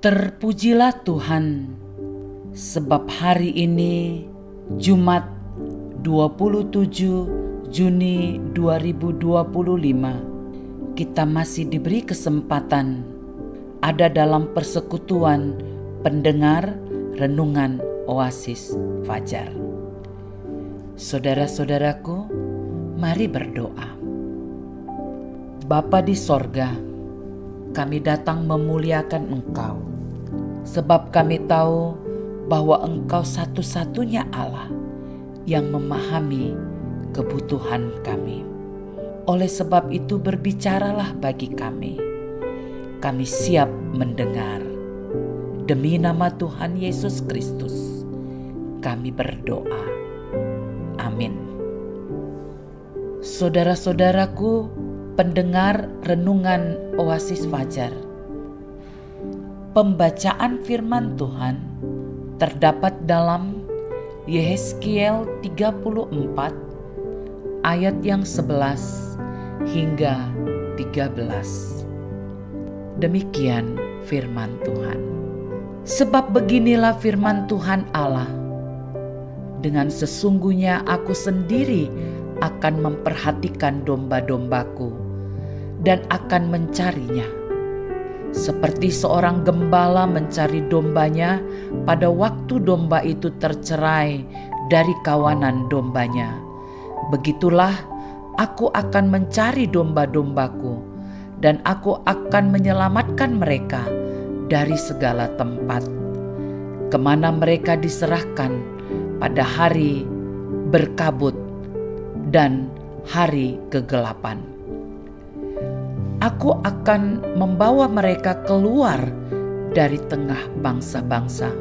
Terpujilah Tuhan, sebab hari ini Jumat 27 Juni 2025 kita masih diberi kesempatan ada dalam persekutuan pendengar renungan Oasis Fajar. Saudara-saudaraku, mari berdoa. Bapa di sorga, kami datang memuliakan Engkau, sebab kami tahu bahwa Engkau satu-satunya Allah yang memahami kebutuhan kami. Oleh sebab itu berbicaralah bagi kami. Kami siap mendengar. Demi nama Tuhan Yesus Kristus, kami berdoa. Amin. Saudara-saudaraku, pendengar renungan Oasis Fajar. Pembacaan firman Tuhan terdapat dalam Yehezkiel 34 ayat yang 11 hingga 13. Demikian firman Tuhan. Sebab beginilah firman Tuhan Allah, dengan sesungguhnya aku sendiri akan memperhatikan domba-dombaku dan akan mencarinya. Seperti seorang gembala mencari dombanya pada waktu domba itu tercerai dari kawanan dombanya, begitulah aku akan mencari domba-dombaku dan aku akan menyelamatkan mereka dari segala tempat, kemana mereka diserahkan pada hari berkabut dan hari kegelapan. Aku akan membawa mereka keluar dari tengah bangsa-bangsa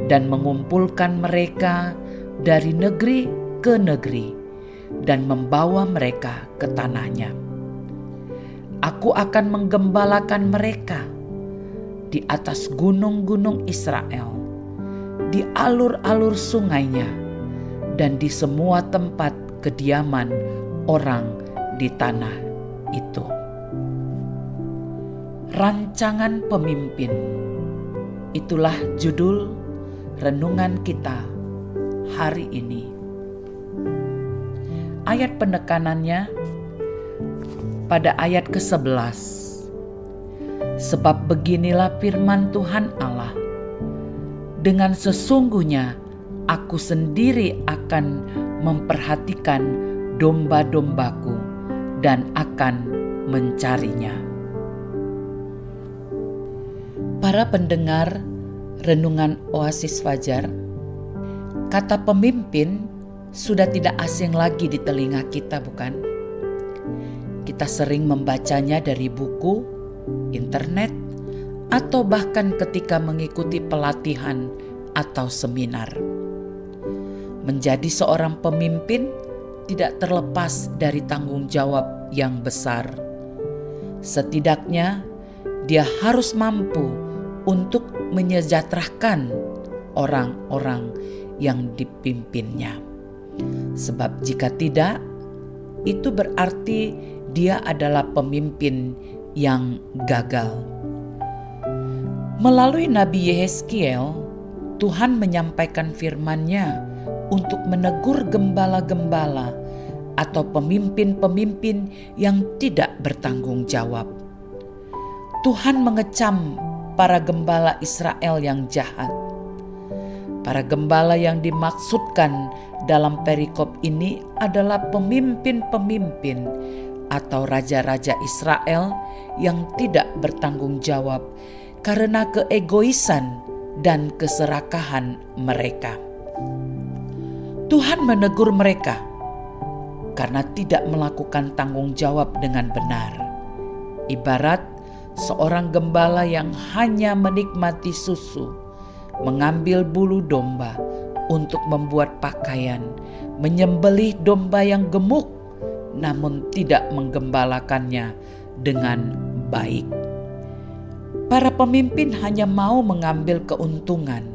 dan mengumpulkan mereka dari negeri ke negeri dan membawa mereka ke tanahnya. Aku akan menggembalakan mereka di atas gunung-gunung Israel, di alur-alur sungainya, dan di semua tempat kediaman orang di tanah itu. Rancangan pemimpin, itulah judul renungan kita hari ini. Ayat penekanannya pada ayat ke-11. Sebab beginilah firman Tuhan Allah, dengan sesungguhnya aku sendiri akan memperhatikan domba-dombaku dan akan mencarinya. Para pendengar renungan Oasis Fajar, kata pemimpin sudah tidak asing lagi di telinga kita, bukan? Kita sering membacanya dari buku, internet, atau bahkan ketika mengikuti pelatihan atau seminar. Menjadi seorang pemimpin tidak terlepas dari tanggung jawab yang besar. Setidaknya dia harus mampu untuk menyejahterakan orang-orang yang dipimpinnya. Sebab jika tidak, itu berarti dia adalah pemimpin yang gagal. Melalui Nabi Yehezkiel, Tuhan menyampaikan firman-Nya untuk menegur gembala-gembala atau pemimpin-pemimpin yang tidak bertanggung jawab. Tuhan mengecam para gembala Israel yang jahat. Para gembala yang dimaksudkan dalam perikop ini adalah pemimpin-pemimpin atau raja-raja Israel yang tidak bertanggung jawab karena keegoisan dan keserakahan mereka. Tuhan menegur mereka karena tidak melakukan tanggung jawab dengan benar. Ibarat seorang gembala yang hanya menikmati susu, mengambil bulu domba untuk membuat pakaian, menyembelih domba yang gemuk, namun tidak menggembalakannya dengan baik. Para pemimpin hanya mau mengambil keuntungan,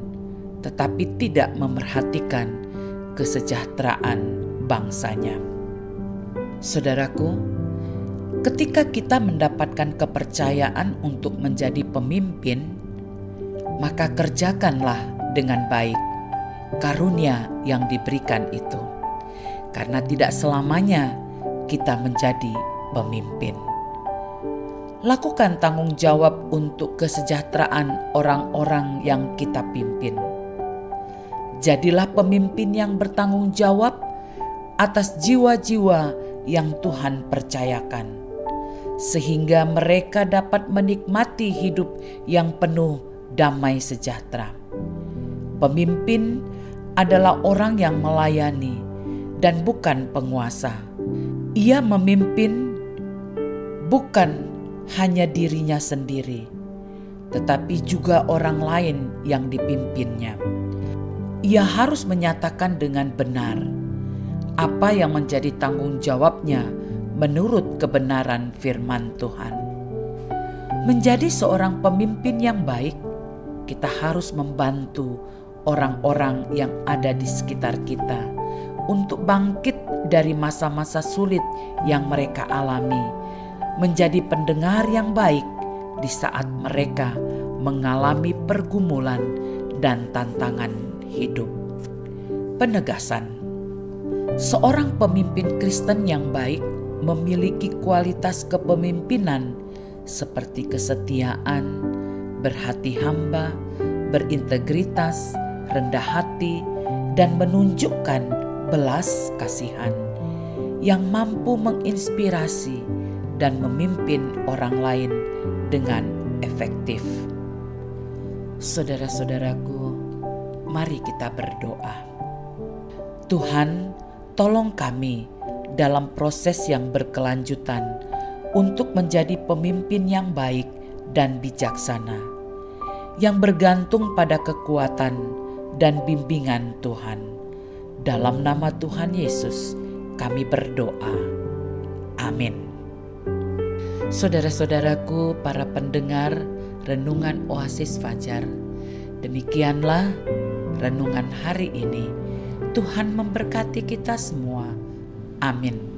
tetapi tidak memerhatikan kesejahteraan bangsanya. Saudaraku, ketika kita mendapatkan kepercayaan untuk menjadi pemimpin, maka kerjakanlah dengan baik karunia yang diberikan itu, karena tidak selamanya kita menjadi pemimpin. Lakukan tanggung jawab untuk kesejahteraan orang-orang yang kita pimpin. Jadilah pemimpin yang bertanggung jawab atas jiwa-jiwa yang Tuhan percayakan, sehingga mereka dapat menikmati hidup yang penuh damai sejahtera. Pemimpin adalah orang yang melayani dan bukan penguasa. Ia memimpin bukan hanya dirinya sendiri, tetapi juga orang lain yang dipimpinnya. Ia harus menyatakan dengan benar apa yang menjadi tanggung jawabnya menurut kebenaran firman Tuhan. Menjadi seorang pemimpin yang baik, kita harus membantu orang-orang yang ada di sekitar kita untuk bangkit dari masa-masa sulit yang mereka alami, menjadi pendengar yang baik di saat mereka mengalami pergumulan dan tantangan hidup. Penegasan: seorang pemimpin Kristen yang baik memiliki kualitas kepemimpinan seperti kesetiaan, berhati hamba, berintegritas, rendah hati, dan menunjukkan belas kasihan yang mampu menginspirasi dan memimpin orang lain dengan efektif. Saudara-saudaraku, mari kita berdoa. Tuhan, tolong kami dalam proses yang berkelanjutan untuk menjadi pemimpin yang baik dan bijaksana, yang bergantung pada kekuatan dan bimbingan Tuhan. Dalam nama Tuhan Yesus kami berdoa. Amin. Saudara-saudaraku, para pendengar Renungan Oasis Fajar, demikianlah renungan hari ini. Tuhan memberkati kita semua. Amin.